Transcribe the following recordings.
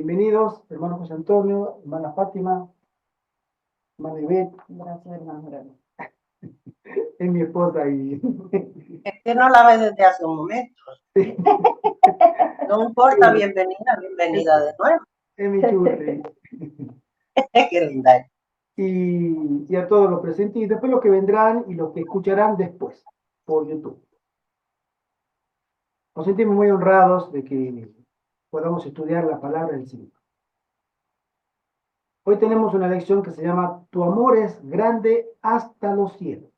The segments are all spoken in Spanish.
Bienvenidos, hermano José Antonio, hermana Fátima, hermana Ivette, Gracias, hermano. es mi esposa y Es que no la ves desde hace un momento. No importa, bienvenida de nuevo. es mi churri. Qué linda es. Y a todos los presentes y después los que vendrán y los que escucharán después por YouTube. Nos sentimos muy honrados de que podamos estudiar la palabra del Señor. Hoy tenemos una lección que se llama Tu amor es grande hasta los cielos.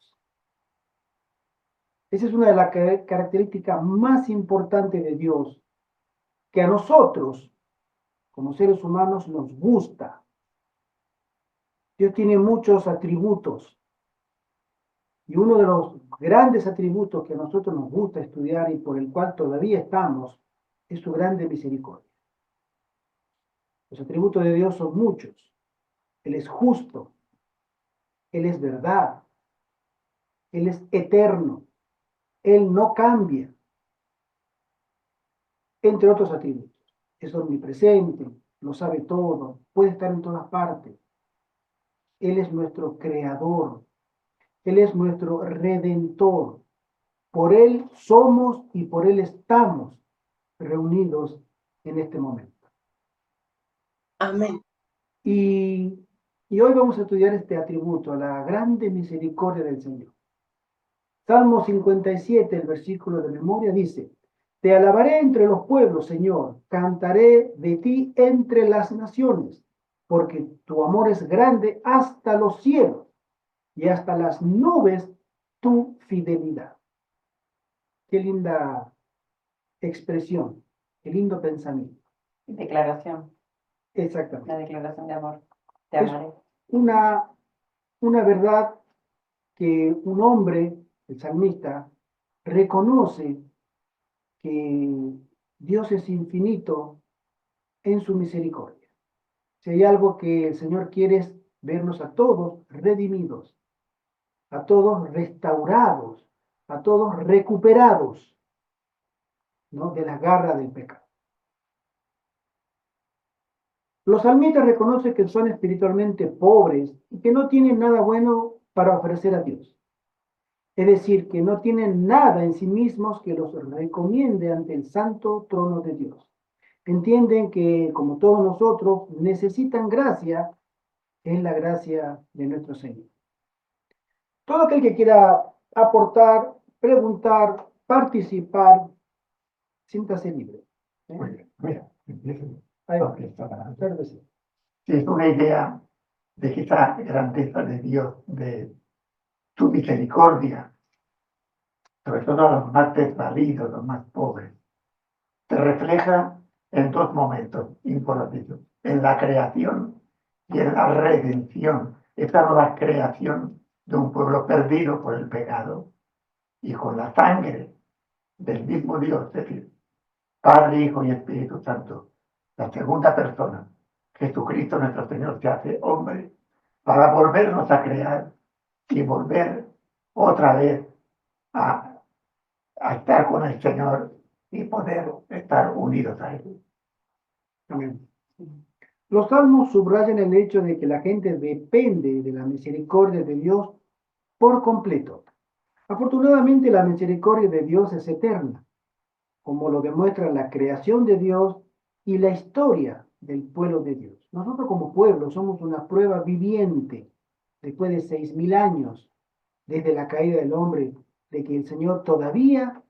Esa es una de las características más importantes de Dios, que a nosotros, como seres humanos, nos gusta. Dios tiene muchos atributos y uno de los grandes atributos que a nosotros nos gusta estudiar y por el cual todavía estamos es su grande misericordia. Los atributos de Dios son muchos. Él es justo, Él es verdad, Él es eterno, Él no cambia, entre otros atributos. Es omnipresente, lo sabe todo, puede estar en todas partes. Él es nuestro creador, Él es nuestro redentor. Por Él somos y por Él estamos reunidos en este momento. Amén. Y hoy vamos a estudiar este atributo, la grande misericordia del Señor. Salmo 57, el versículo de memoria dice, Te alabaré entre los pueblos, Señor, cantaré de ti entre las naciones, porque tu amor es grande hasta los cielos y hasta las nubes tu fidelidad. Qué linda expresión, qué lindo pensamiento. Declaración. Exactamente. La declaración de amor. Te Es amaré. una verdad que un hombre, el salmista, reconoce que Dios es infinito en su misericordia. Si hay algo que el Señor quiere es vernos a todos redimidos, a todos restaurados, a todos recuperados, ¿no?, de la garra del pecado. Los salmistas reconocen que son espiritualmente pobres y que no tienen nada bueno para ofrecer a Dios. Es decir, que no tienen nada en sí mismos que los recomiende ante el santo trono de Dios. Entienden que, como todos nosotros, necesitan gracia, es la gracia de nuestro Señor. Todo aquel que quiera aportar, preguntar, participar, siéntase libre. Muy bien, mira, empiezo. Ahí va. Porque está ganando. Claro que sí. Sí, es una idea de que esta grandeza de Dios, de su misericordia, sobre todo a los más desvalidos, los más pobres, se refleja en dos momentos importantes, en la creación y en la redención, esta nueva creación de un pueblo perdido por el pecado, y con la sangre del mismo Dios, es decir, Padre, Hijo y Espíritu Santo, la segunda persona, Jesucristo nuestro Señor, se hace hombre para volvernos a crear y volver otra vez a estar con el Señor y poder estar unidos a Él. Amén. Los salmos subrayan el hecho de que la gente depende de la misericordia de Dios por completo. Afortunadamente, la misericordia de Dios es eterna, como lo demuestra la creación de Dios y la historia del pueblo de Dios. Nosotros como pueblo somos una prueba viviente, después de 6.000 años, desde la caída del hombre, de que el Señor todavía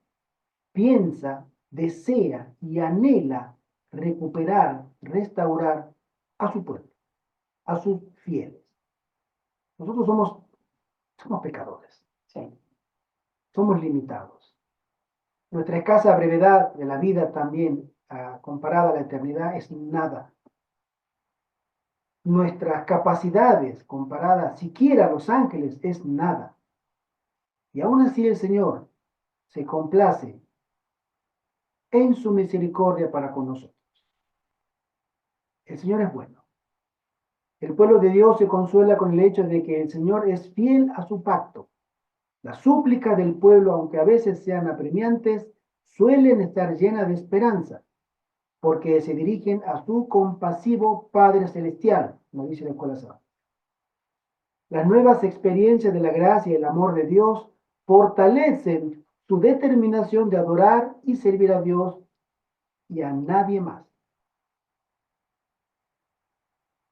piensa, desea y anhela recuperar, restaurar a su pueblo, a sus fieles. Nosotros somos pecadores, Sí. somos limitados. Nuestra escasa brevedad de la vida también, comparada a la eternidad, es nada. Nuestras capacidades comparadas siquiera a los ángeles es nada. Y aún así el Señor se complace en su misericordia para con nosotros. El Señor es bueno. El pueblo de Dios se consuela con el hecho de que el Señor es fiel a su pacto. Las súplicas del pueblo, aunque a veces sean apremiantes, suelen estar llenas de esperanza, porque se dirigen a su compasivo Padre Celestial, como dice la escuela sabática. Las nuevas experiencias de la gracia y el amor de Dios fortalecen su determinación de adorar y servir a Dios y a nadie más.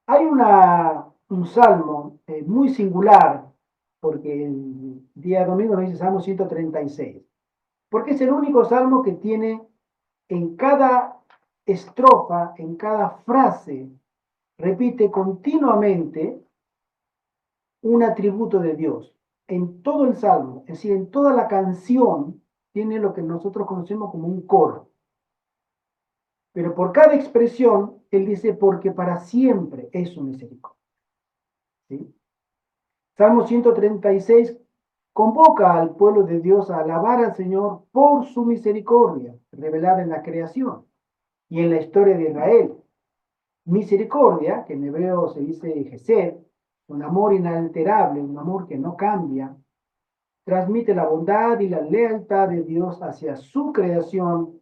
Hay un salmo muy singular, porque el día domingo nos dice Salmo 136, porque es el único salmo que tiene en cada estrofa, en cada frase, repite continuamente un atributo de Dios. En todo el salmo, es decir, en toda la canción, tiene lo que nosotros conocemos como un coro. Pero por cada expresión, él dice, porque para siempre es su misericordia. ¿Sí? Salmo 136 convoca al pueblo de Dios a alabar al Señor por su misericordia, revelada en la creación y en la historia de Israel. Misericordia, que en hebreo se dice Gesed, un amor inalterable, un amor que no cambia, transmite la bondad y la lealtad de Dios hacia su creación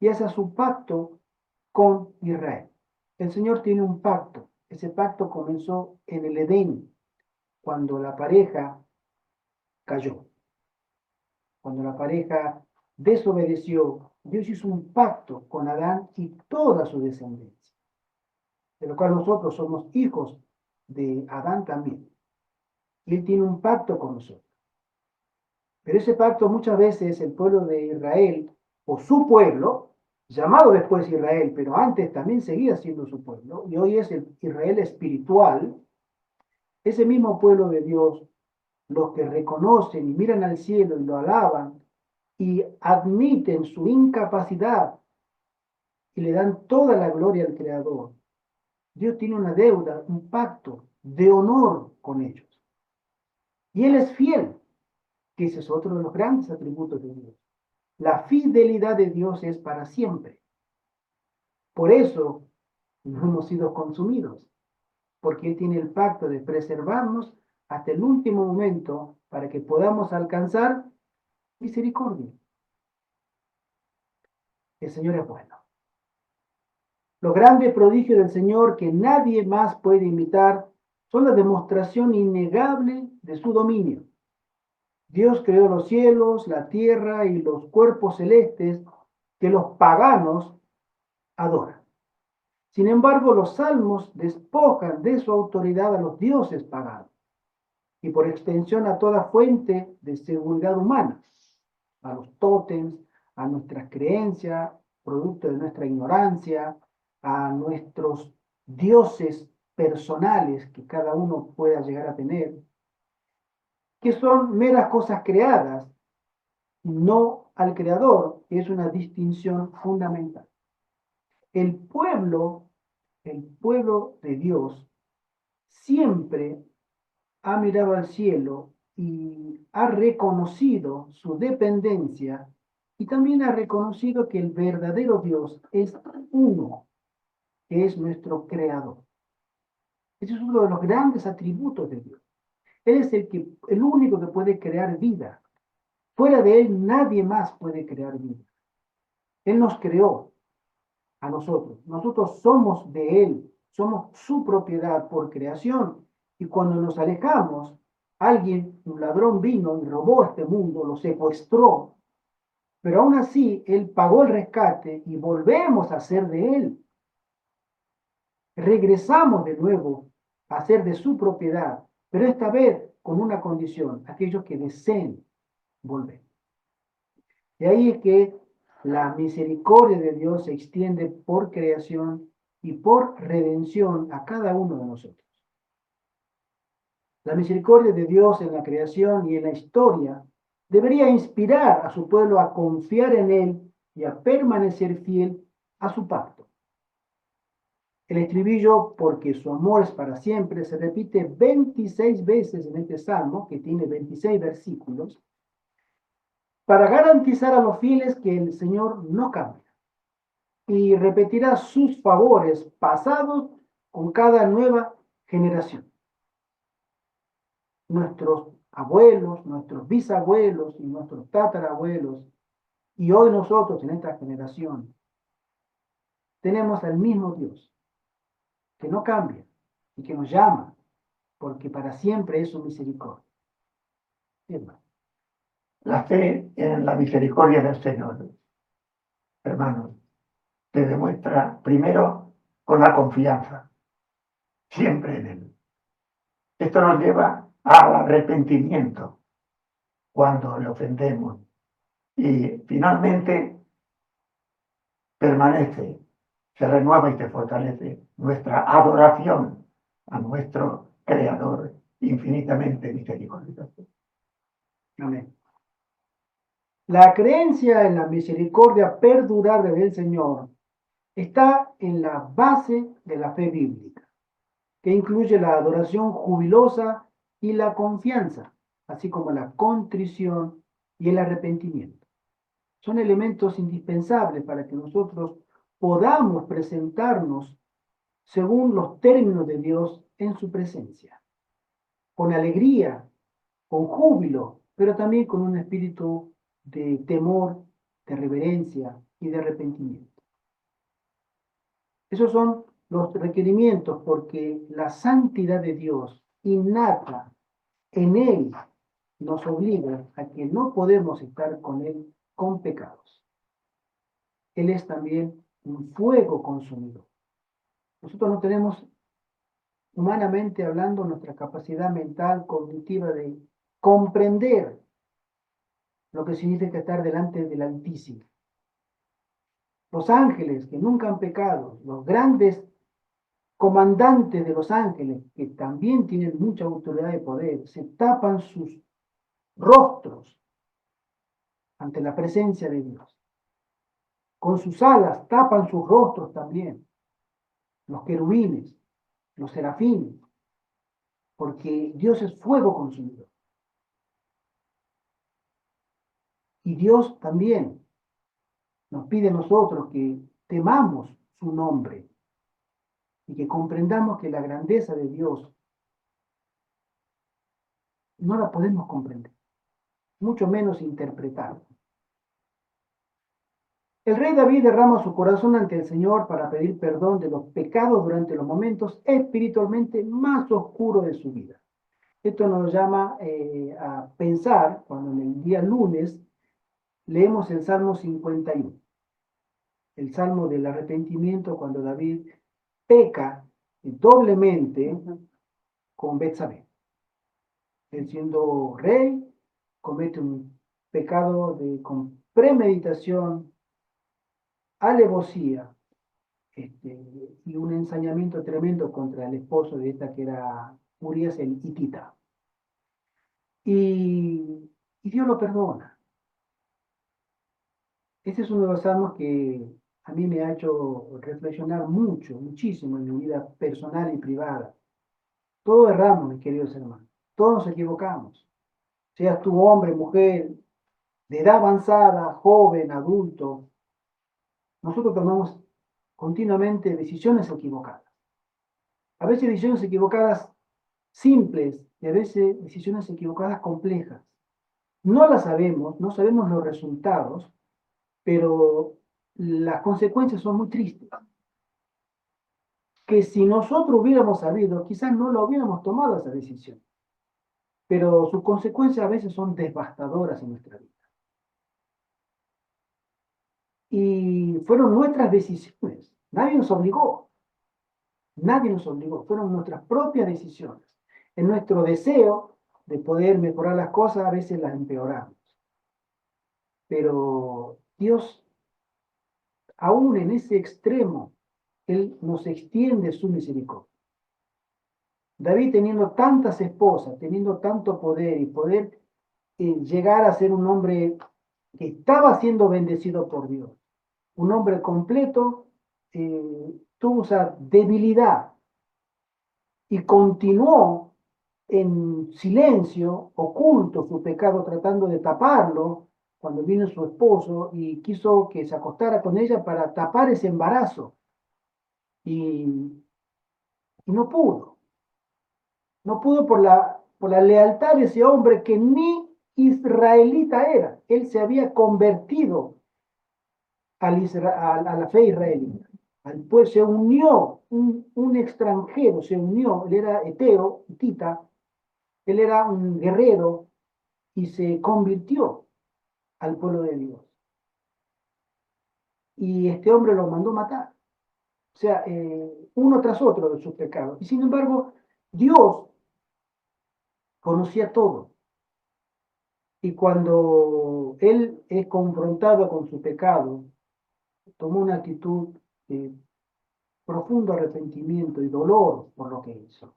y hacia su pacto con Israel. El Señor tiene un pacto. Ese pacto comenzó en el Edén, cuando la pareja cayó. Cuando la pareja desobedeció, Dios hizo un pacto con Adán y toda su descendencia, de lo cual nosotros somos hijos de Adán también. Y Él tiene un pacto con nosotros. Pero ese pacto muchas veces el pueblo de Israel, o su pueblo, llamado después Israel, pero antes también seguía siendo su pueblo, y hoy es el Israel espiritual, ese mismo pueblo de Dios, los que reconocen y miran al cielo y lo alaban y admiten su incapacidad y le dan toda la gloria al Creador. Dios tiene una deuda, un pacto de honor con ellos. Y Él es fiel, que ese es otro de los grandes atributos de Dios. La fidelidad de Dios es para siempre. Por eso no hemos sido consumidos, porque Él tiene el pacto de preservarnos hasta el último momento para que podamos alcanzar misericordia. El Señor es bueno. Los grandes prodigios del Señor que nadie más puede imitar son la demostración innegable de su dominio. Dios creó los cielos, la tierra y los cuerpos celestes que los paganos adoran. Sin embargo, los salmos despojan de su autoridad a los dioses paganos y por extensión a toda fuente de seguridad humana, a los tótems, a nuestras creencias, producto de nuestra ignorancia, a nuestros dioses personales que cada uno pueda llegar a tener, que son meras cosas creadas, no al Creador, que es una distinción fundamental. El pueblo de Dios siempre ha mirado al cielo y ha reconocido su dependencia y también ha reconocido que el verdadero Dios es uno, que es nuestro creador. Ese es uno de los grandes atributos de Dios. Él es el único que puede crear vida. Fuera de Él nadie más puede crear vida. Él nos creó a nosotros. Nosotros somos de Él, somos su propiedad por creación. Y cuando nos alejamos, alguien, un ladrón vino y robó este mundo, lo secuestró. Pero aún así, Él pagó el rescate y volvemos a ser de Él. Regresamos de nuevo a ser de su propiedad, pero esta vez con una condición, aquellos que deseen volver. De ahí es que la misericordia de Dios se extiende por creación y por redención a cada uno de nosotros. La misericordia de Dios en la creación y en la historia debería inspirar a su pueblo a confiar en Él y a permanecer fiel a su pacto. El estribillo, porque su amor es para siempre, se repite 26 veces en este salmo, que tiene 26 versículos, para garantizar a los fieles que el Señor no cambia y repetirá sus favores pasados con cada nueva generación. Nuestros abuelos, nuestros bisabuelos y nuestros tatarabuelos, y hoy nosotros en esta generación, tenemos al mismo Dios, que no cambia y que nos llama, porque para siempre es su misericordia. Bien, La fe en la misericordia del Señor, hermanos, se demuestra primero con la confianza, siempre en Él. Esto nos lleva al arrepentimiento cuando le ofendemos y finalmente permanece, se renueva y se fortalece nuestra adoración a nuestro Creador infinitamente misericordioso. amén. La creencia en la misericordia perdurable del Señor está en la base de la fe bíblica, que incluye la adoración jubilosa y la confianza, así como la contrición y el arrepentimiento. Son elementos indispensables para que nosotros podamos presentarnos según los términos de Dios en su presencia, con alegría, con júbilo, pero también con un espíritu de temor, de reverencia y de arrepentimiento. Esos son los requerimientos porque la santidad de Dios innata en Él nos obliga a que no podemos estar con Él con pecados. Él es también un fuego consumidor. Nosotros no tenemos, humanamente hablando, nuestra capacidad mental, cognitiva de comprender lo que significa estar delante del Altísimo. Los ángeles que nunca han pecado, los grandes comandantes de los ángeles, que también tienen mucha autoridad y poder, se tapan sus rostros ante la presencia de Dios. Con sus alas tapan sus rostros también, los querubines, los serafines, porque Dios es fuego consumidor. Y Dios también nos pide a nosotros que temamos su nombre y que comprendamos que la grandeza de Dios no la podemos comprender, mucho menos interpretar. El rey David derrama su corazón ante el Señor para pedir perdón de los pecados durante los momentos espiritualmente más oscuros de su vida. Esto nos llama a pensar cuando en el día lunes leemos el Salmo 51, el Salmo del arrepentimiento cuando David peca doblemente con Betsabé. Él siendo rey comete un pecado con premeditación, alevosía, y un ensañamiento tremendo contra el esposo de esta que era Urías el hitita. Y Dios lo perdona. Este es uno de los salmos que a mí me ha hecho reflexionar mucho, muchísimo en mi vida personal y privada. Todos erramos, mis queridos hermanos. Todos nos equivocamos. Seas tú hombre, mujer, de edad avanzada, joven, adulto. Nosotros tomamos continuamente decisiones equivocadas. A veces decisiones equivocadas simples y a veces decisiones equivocadas complejas. No las sabemos, no sabemos los resultados, pero las consecuencias son muy tristes. Que si nosotros hubiéramos sabido, quizás no lo hubiéramos tomado esa decisión, pero sus consecuencias a veces son devastadoras en nuestra vida. Y fueron nuestras decisiones, nadie nos obligó, fueron nuestras propias decisiones. En nuestro deseo de poder mejorar las cosas, a veces las empeoramos. Pero Dios, aún en ese extremo, Él nos extiende su misericordia. David teniendo tantas esposas, teniendo tanto poder y poder llegar a ser un hombre que estaba siendo bendecido por Dios, un hombre completo, tuvo esa debilidad y continuó en silencio, oculto su pecado, tratando de taparlo cuando vino su esposo y quiso que se acostara con ella para tapar ese embarazo. Y no pudo. No pudo por la lealtad de ese hombre que ni israelita era. Él se había convertido a la fe israelita, al pueblo, se unió, un extranjero se unió, él era heteo, hitita, él era un guerrero y se convirtió al pueblo de Dios. Y este hombre lo mandó matar. O sea, uno tras otro de sus pecados. Y sin embargo, Dios conocía todo. Y cuando él es confrontado con su pecado, tomó una actitud de profundo arrepentimiento y dolor por lo que hizo.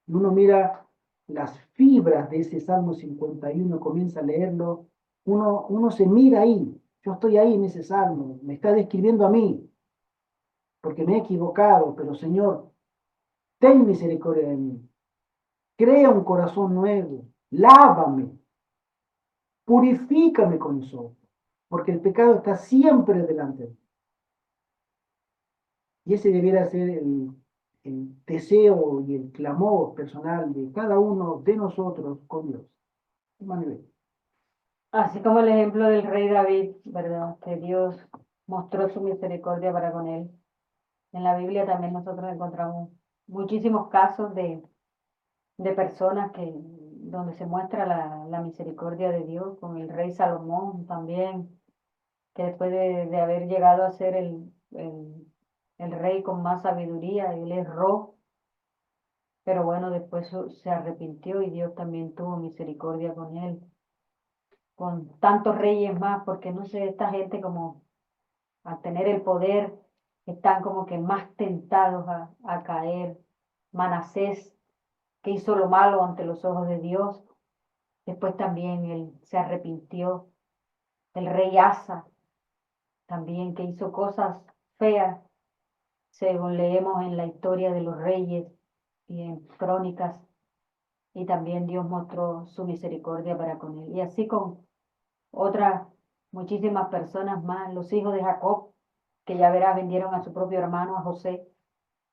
Y uno mira las fibras de ese Salmo 51, comienza a leerlo, uno se mira ahí. Yo estoy ahí en ese salmo, me está describiendo a mí, porque me he equivocado, pero Señor, ten misericordia de mí. Crea un corazón nuevo, lávame, purifícame con eso, porque el pecado está siempre delante de mí. Y ese debiera ser el deseo y el clamor personal de cada uno de nosotros con Dios. Manuel. Así como el ejemplo del rey David, ¿verdad? Que Dios mostró su misericordia para con él. En la Biblia también nosotros encontramos muchísimos casos de personas donde se muestra la misericordia de Dios, con el rey Salomón también, que después de haber llegado a ser el rey con más sabiduría, él erró, pero bueno, después se arrepintió y Dios también tuvo misericordia con él, con tantos reyes más, porque no sé, esta gente como al tener el poder están como que más tentados a caer. Manasés, que hizo lo malo ante los ojos de Dios, después también él se arrepintió. El rey Asa, también que hizo cosas feas, según leemos en la historia de los reyes y en crónicas, y también Dios mostró su misericordia para con él. Y así con otras muchísimas personas más, los hijos de Jacob, que ya verás, vendieron a su propio hermano, a José,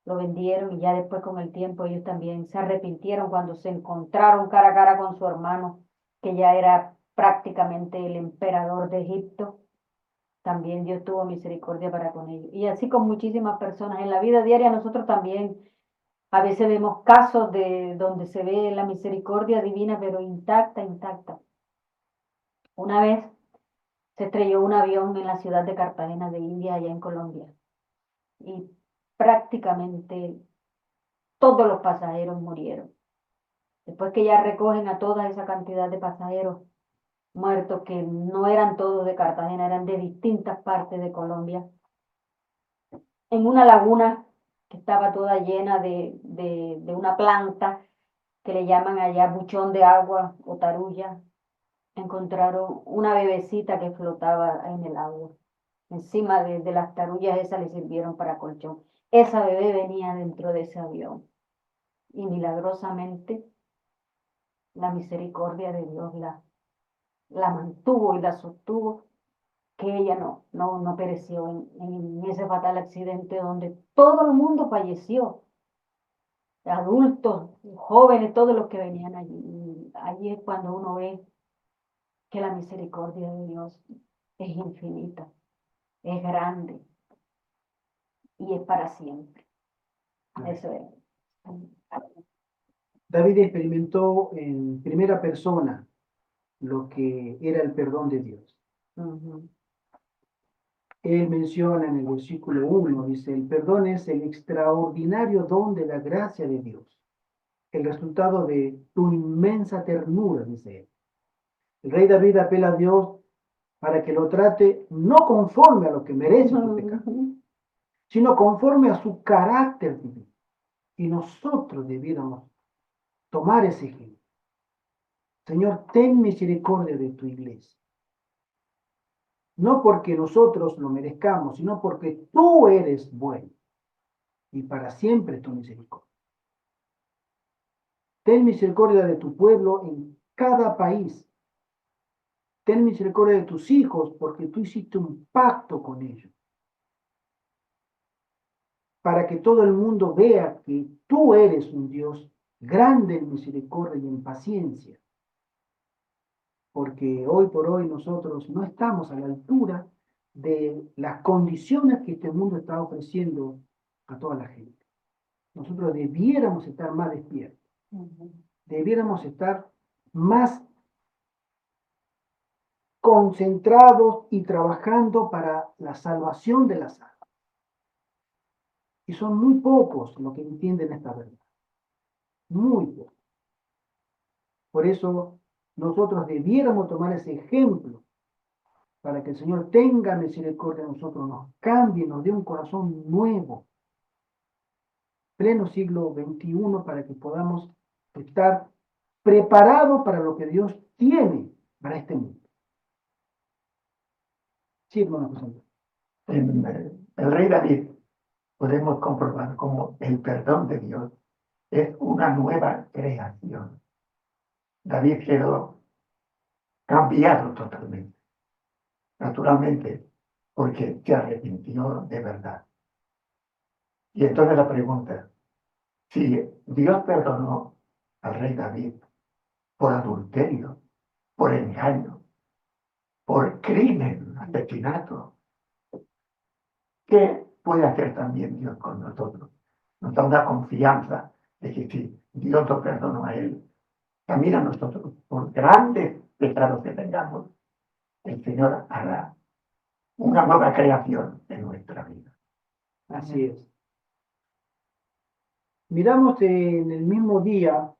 lo vendieron y ya después con el tiempo ellos también se arrepintieron cuando se encontraron cara a cara con su hermano, que ya era prácticamente el emperador de Egipto. También Dios tuvo misericordia para con ellos. Y así con muchísimas personas. En la vida diaria nosotros también a veces vemos casos de donde se ve la misericordia divina, pero intacta, intacta. Una vez se estrelló un avión en la ciudad de Cartagena de India, allá en Colombia. Y prácticamente todos los pasajeros murieron. Después que ya recogen a toda esa cantidad de pasajeros muertos, que no eran todos de Cartagena, eran de distintas partes de Colombia, en una laguna que estaba toda llena de una planta que le llaman allá buchón de agua o tarulla, encontraron una bebecita que flotaba en el agua. Encima de las tarullas esas le sirvieron para colchón. Esa bebé venía dentro de ese avión y milagrosamente la misericordia de Dios la mantuvo y la sostuvo, que ella no pereció en ese fatal accidente donde todo el mundo falleció, adultos, jóvenes, todos los que venían allí. Y allí es cuando uno ve que la misericordia de Dios es infinita, es grande y es para siempre. Eso es. David experimentó en primera persona lo que era el perdón de Dios. Uh-huh. Él menciona en el versículo 1, dice, el perdón es el extraordinario don de la gracia de Dios, el resultado de tu inmensa ternura, dice él. El rey David apela a Dios para que lo trate no conforme a lo que merece su pecado, sino conforme a su carácter divino. Y nosotros debiéramos tomar ese ejemplo. Señor, ten misericordia de tu iglesia. No porque nosotros lo merezcamos, sino porque tú eres bueno y para siempre tu misericordia. Ten misericordia de tu pueblo en cada país. Ten misericordia de tus hijos porque tú hiciste un pacto con ellos. Para que todo el mundo vea que tú eres un Dios grande en misericordia y en paciencia. Porque hoy por hoy nosotros no estamos a la altura de las condiciones que este mundo está ofreciendo a toda la gente. Nosotros debiéramos estar más despiertos, debiéramos estar más concentrados y trabajando para la salvación de las almas. Y son muy pocos los que entienden esta verdad. Muy pocos. Por eso nosotros debiéramos tomar ese ejemplo para que el Señor tenga misericordia de nosotros, nos cambie, nos dé un corazón nuevo, pleno siglo XXI, para que podamos estar preparados para lo que Dios tiene para este mundo. Sí, hermano José. En el rey David podemos comprobar cómo el perdón de Dios es una nueva creación. David quedó cambiado totalmente, naturalmente, porque se arrepintió de verdad. Y entonces la pregunta, si Dios perdonó al rey David por adulterio, por engaño, por crimen, asesinato, ¿qué puede hacer también Dios con nosotros? Nos da una confianza de que si Dios lo perdonó a él, también a nosotros, por grandes pecados que tengamos, el Señor hará una nueva creación en nuestra vida. Así es. Miramos en el mismo día,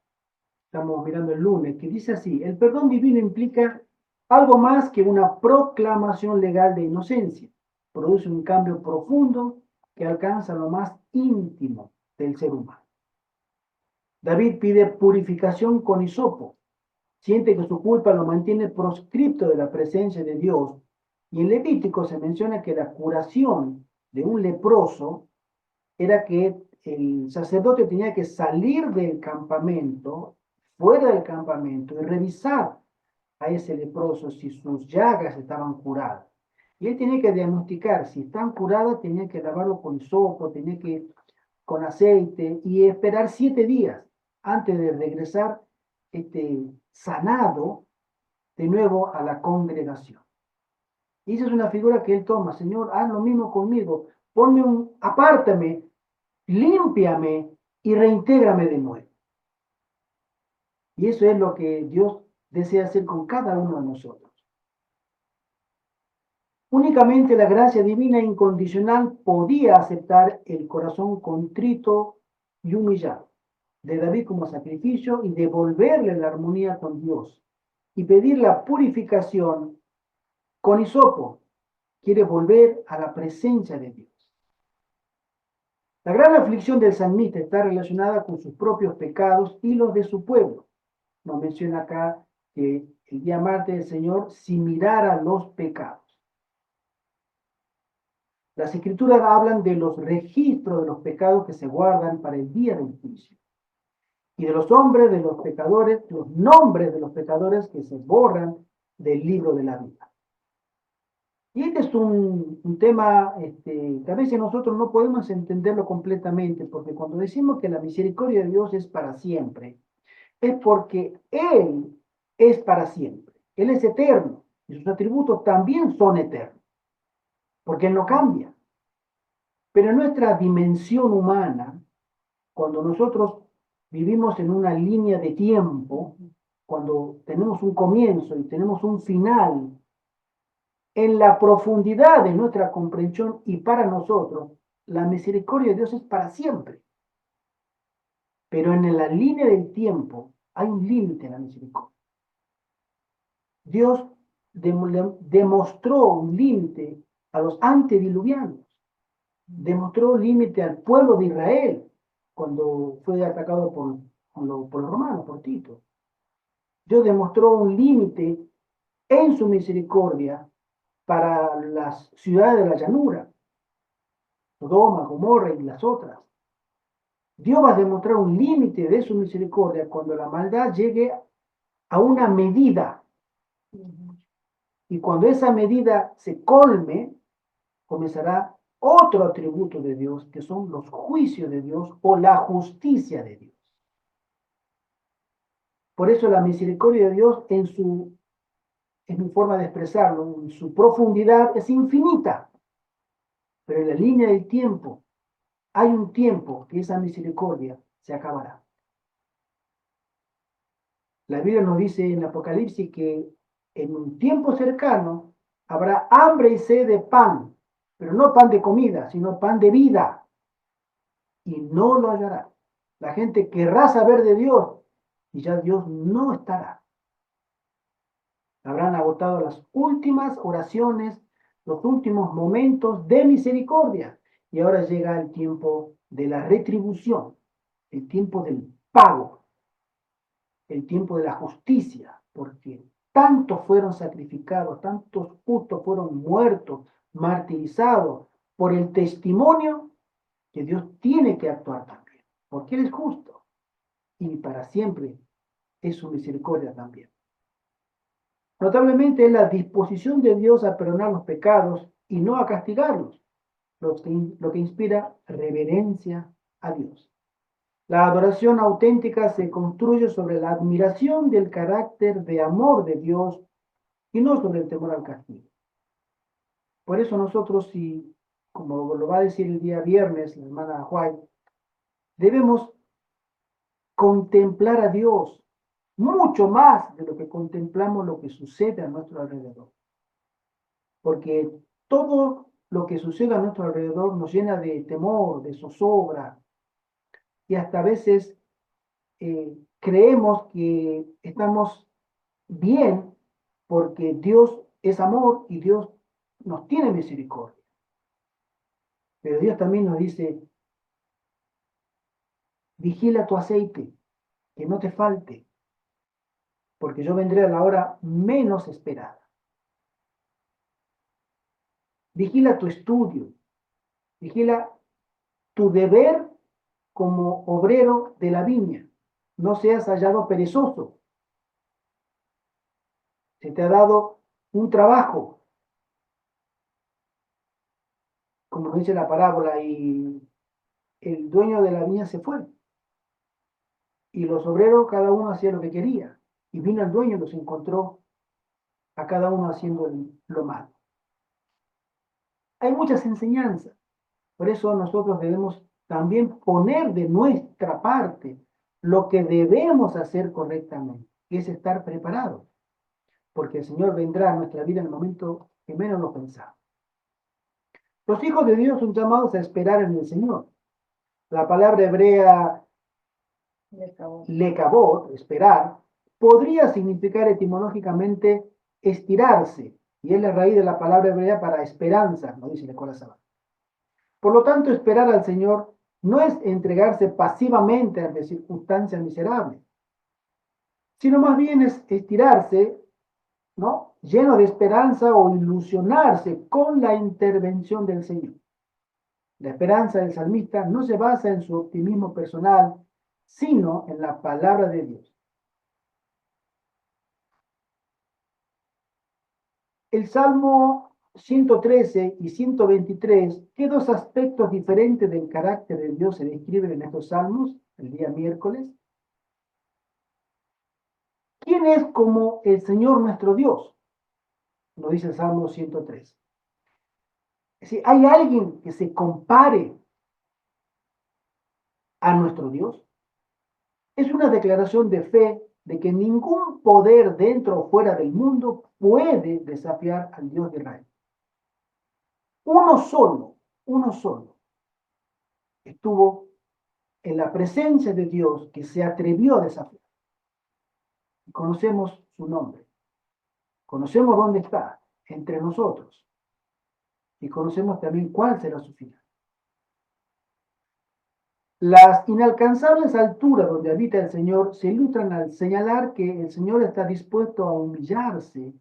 estamos mirando el lunes, que dice así: el perdón divino implica algo más que una proclamación legal de inocencia. Produce un cambio profundo que alcanza lo más íntimo del ser humano. David pide purificación con hisopo. Siente que su culpa lo mantiene proscripto de la presencia de Dios. Y en Levítico se menciona que la curación de un leproso era que el sacerdote tenía que salir del campamento, fuera del campamento, y revisar a ese leproso si sus llagas estaban curadas. Y él tenía que diagnosticar si están curadas, tenía que lavarlo con hisopo, tenía que con aceite y esperar 7 días antes de regresar sanado de nuevo a la congregación. Y esa es una figura que él toma: Señor, haz lo mismo conmigo, apártame, límpiame y reintégrame de nuevo. Y eso es lo que Dios desea hacer con cada uno de nosotros. Únicamente la gracia divina incondicional podía aceptar el corazón contrito y humillado de David como sacrificio y devolverle la armonía con Dios y pedir la purificación con hisopo. Quiere volver a la presencia de Dios. La gran aflicción del salmista está relacionada con sus propios pecados y los de su pueblo. Nos menciona acá que el día martes del Señor, si mirara los pecados. Las escrituras hablan de los registros de los pecados que se guardan para el día del juicio. Y de los hombres, de los pecadores, los nombres de los pecadores que se borran del libro de la vida. Y este es un tema que a veces nosotros no podemos entenderlo completamente, porque cuando decimos que la misericordia de Dios es para siempre, es porque Él es para siempre. Él es eterno y sus atributos también son eternos, porque Él no cambia. Pero en nuestra dimensión humana, cuando nosotros vivimos en una línea de tiempo, cuando tenemos un comienzo y tenemos un final, en la profundidad de nuestra comprensión y para nosotros, la misericordia de Dios es para siempre. Pero en la línea del tiempo hay un límite en la misericordia. Dios demostró un límite a los antediluvianos, demostró un límite al pueblo de Israel cuando fue atacado por los romanos, por Tito. Dios demostró un límite en su misericordia para las ciudades de la llanura, Sodoma, Gomorra y las otras. Dios va a demostrar un límite de su misericordia cuando la maldad llegue a una medida. Y cuando esa medida se colme, comenzará otro atributo de Dios, que son los juicios de Dios o la justicia de Dios. Por eso la misericordia de Dios en su es mi forma de expresarlo, en su profundidad es infinita, pero en la línea del tiempo hay un tiempo que esa misericordia se acabará. La Biblia nos dice en Apocalipsis que en un tiempo cercano habrá hambre y sed de pan, pero no pan de comida, sino pan de vida, y no lo hallará. La gente querrá saber de Dios y ya Dios no estará. Habrán agotado las últimas oraciones, los últimos momentos de misericordia, y ahora llega el tiempo de la retribución, el tiempo del pago, el tiempo de la justicia, porque tantos fueron sacrificados, tantos justos fueron muertos, martirizados por el testimonio, que Dios tiene que actuar también, porque Él es justo y para siempre es su misericordia también. Notablemente es la disposición de Dios a perdonar los pecados y no a castigarlos, lo que inspira reverencia a Dios. La adoración auténtica se construye sobre la admiración del carácter de amor de Dios y no sobre el temor al castigo. Por eso nosotros, si, como lo va a decir el día viernes la hermana White, debemos contemplar a Dios mucho más de lo que contemplamos lo que sucede a nuestro alrededor. Porque todo lo que sucede a nuestro alrededor nos llena de temor, de zozobra, y hasta a veces creemos que estamos bien porque Dios es amor y Dios nos tiene misericordia. Pero Dios también nos dice, vigila tu aceite, que no te falte, porque yo vendré a la hora menos esperada. Vigila tu estudio, vigila tu deber como obrero de la viña. No seas hallado perezoso. Se te ha dado un trabajo, como dice la parábola, y el dueño de la viña se fue. Y los obreros, cada uno hacía lo que quería. Y vino el dueño y los encontró a cada uno haciendo lo malo. Hay muchas enseñanzas. Por eso nosotros debemos también poner de nuestra parte lo que debemos hacer correctamente, que es estar preparados. Porque el Señor vendrá a nuestra vida en el momento que menos lo pensamos. Los hijos de Dios son llamados a esperar en el Señor. La palabra hebrea lekabot, esperar, podría significar etimológicamente estirarse, y es la raíz de la palabra hebrea para esperanza, lo dice la Escuela Sabana. Por lo tanto, esperar al Señor no es entregarse pasivamente ante circunstancias miserables, sino más bien es estirarse, ¿no?, lleno de esperanza o ilusionarse con la intervención del Señor. La esperanza del salmista no se basa en su optimismo personal, sino en la palabra de Dios. El Salmo 113 y 123, ¿qué dos aspectos diferentes del carácter de Dios se describen en estos salmos el día miércoles? ¿Quién es como el Señor nuestro Dios? Lo dice el Salmo 103. Es decir, ¿hay alguien que se compare a nuestro Dios? Es una declaración de fe de que ningún poder dentro o fuera del mundo puede desafiar al Dios de Israel. Uno solo, estuvo en la presencia de Dios que se atrevió a desafiar. Y conocemos su nombre, conocemos dónde está, entre nosotros, y conocemos también cuál será su final. Las inalcanzables alturas donde habita el Señor se ilustran al señalar que el Señor está dispuesto a humillarse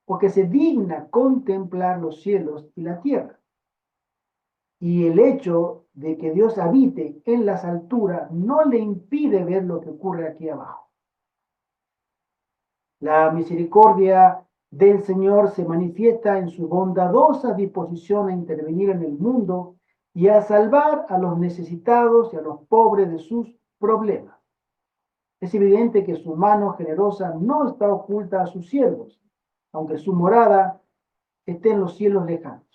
porque se digna contemplar los cielos y la tierra. Y el hecho de que Dios habite en las alturas no le impide ver lo que ocurre aquí abajo. La misericordia del Señor se manifiesta en su bondadosa disposición a intervenir en el mundo y a salvar a los necesitados y a los pobres de sus problemas. Es evidente que su mano generosa no está oculta a sus siervos, aunque su morada esté en los cielos lejanos.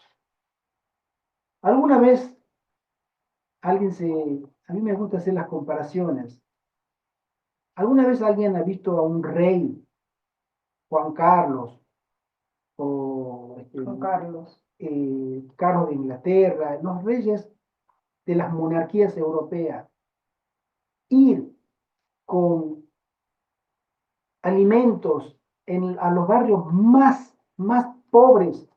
¿Alguna vez a mí me gusta hacer las comparaciones? ¿Alguna vez alguien ha visto a un rey, Juan Carlos, o Con Carlos. Carlos de Inglaterra, los reyes de las monarquías europeas, ir con alimentos a los barrios más pobres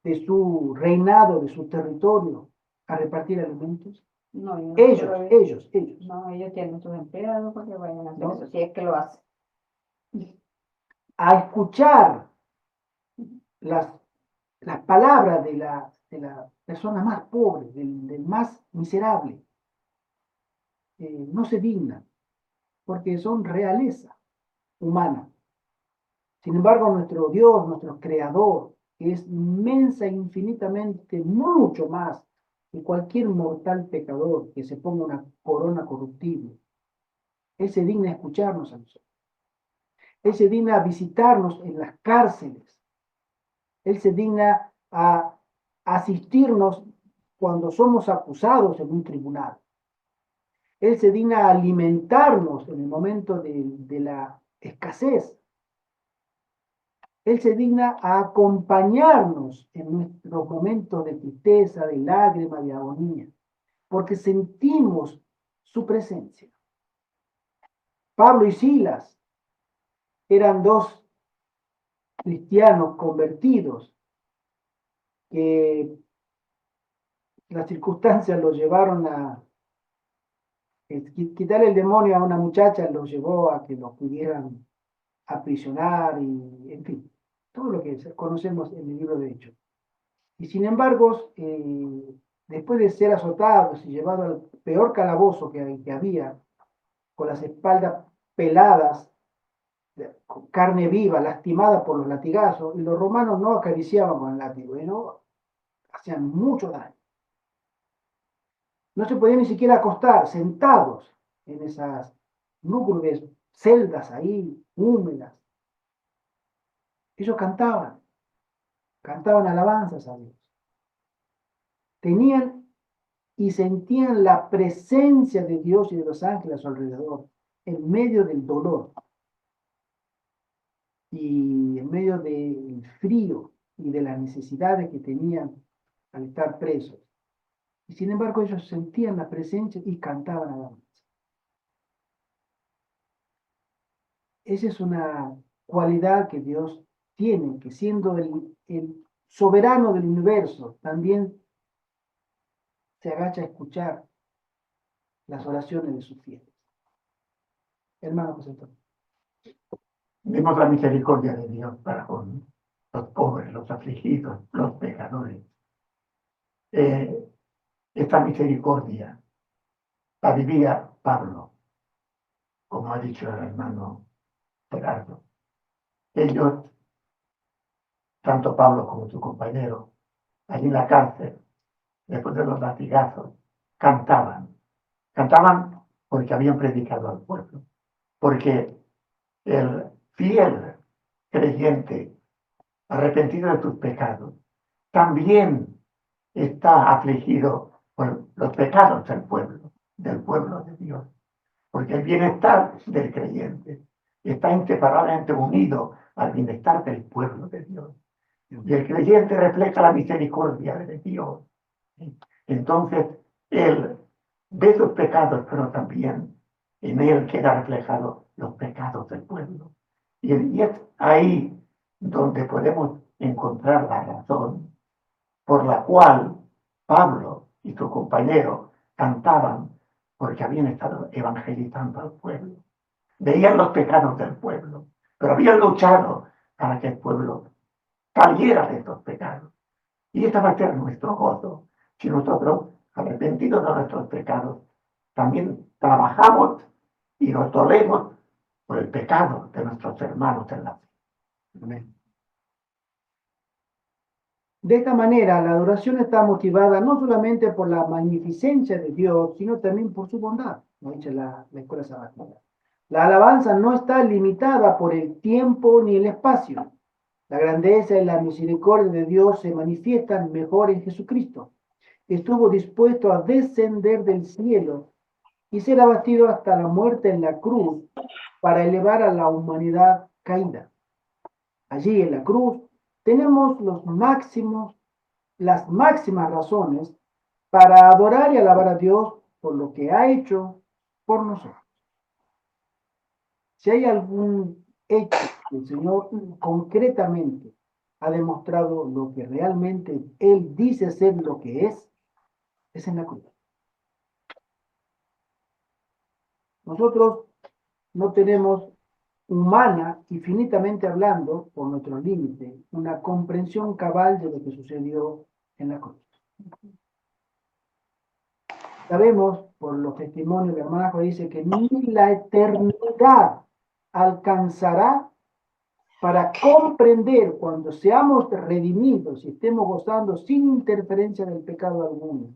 de su reinado, de su territorio, a repartir alimentos? No, yo no Ellos, lo he- ellos. No, ellos tienen sus empleados porque vayan a hacer ¿No? eso, si es que lo hacen. A escuchar las, las palabras de la persona más pobre, del más miserable. No se dignan, porque son realeza humana. Sin embargo, nuestro Dios, nuestro Creador, que es inmensa e infinitamente mucho más que cualquier mortal pecador que se ponga una corona corruptible, Él se digna a escucharnos a nosotros. Él se digna a visitarnos en las cárceles. Él se digna a asistirnos cuando somos acusados en un tribunal. Él se digna a alimentarnos en el momento de la escasez. Él se digna a acompañarnos en nuestros momentos de tristeza, de lágrima, de agonía, porque sentimos su presencia. Pablo y Silas eran dos cristianos convertidos que las circunstancias los llevaron a quitarle el demonio a una muchacha, los llevó a que los pudieran aprisionar y, en fin, todo lo que conocemos en el libro de Hechos. Y sin embargo, después de ser azotados y llevados al peor calabozo que había, con las espaldas peladas, con carne viva, lastimada por los latigazos, y los romanos no acariciaban con el látigo, no hacían mucho daño. No se podían ni siquiera acostar sentados en esas lúgubres celdas ahí, húmedas. Ellos cantaban alabanzas a Dios. Tenían y sentían la presencia de Dios y de los ángeles a su alrededor, en medio del dolor y en medio del frío y de las necesidades que tenían al estar presos. Y sin embargo ellos sentían la presencia y cantaban alabanza. Esa es una cualidad que Dios tiene, que siendo el soberano del universo, también se agacha a escuchar las oraciones de sus fieles. Hermano José Antonio. Vemos la misericordia de Dios para con los pobres, los afligidos, los pecadores. Esta misericordia la vivía Pablo, como ha dicho el hermano Gerardo. Ellos, tanto Pablo como su compañero, allí en la cárcel, después de los latigazos, cantaban. Cantaban porque habían predicado al pueblo, porque el fiel creyente, arrepentido de tus pecados, también está afligido por los pecados del pueblo de Dios, porque el bienestar del creyente está inseparablemente unido al bienestar del pueblo de Dios. Y el creyente refleja la misericordia de Dios. Entonces, él ve sus pecados, pero también en él queda reflejado los pecados del pueblo. Y es ahí donde podemos encontrar la razón por la cual Pablo y su compañero cantaban, porque habían estado evangelizando al pueblo. Veían los pecados del pueblo, pero habían luchado para que el pueblo saliera de estos pecados. Y esta va a ser nuestro gozo. Si nosotros, arrepentidos de nuestros pecados, también trabajamos y nos dolemos por el pecado de nuestros hermanos en la fe. Amén. De esta manera, la adoración está motivada no solamente por la magnificencia de Dios, sino también por su bondad, como dice la escuela sabatina. La alabanza no está limitada por el tiempo ni el espacio. La grandeza y la misericordia de Dios se manifiestan mejor en Jesucristo. Estuvo dispuesto a descender del cielo y ser abatido hasta la muerte en la cruz para elevar a la humanidad caída. Allí en la cruz tenemos las máximas razones para adorar y alabar a Dios por lo que ha hecho por nosotros. Si hay algún hecho que el Señor concretamente ha demostrado lo que realmente Él dice ser lo que es en la cruz. Nosotros no tenemos humana y finitamente hablando, por nuestro límite, una comprensión cabal de lo que sucedió en la cruz. Sabemos, por los testimonios de hermana que dice que ni la eternidad alcanzará para comprender cuando seamos redimidos y estemos gozando sin interferencia del pecado alguno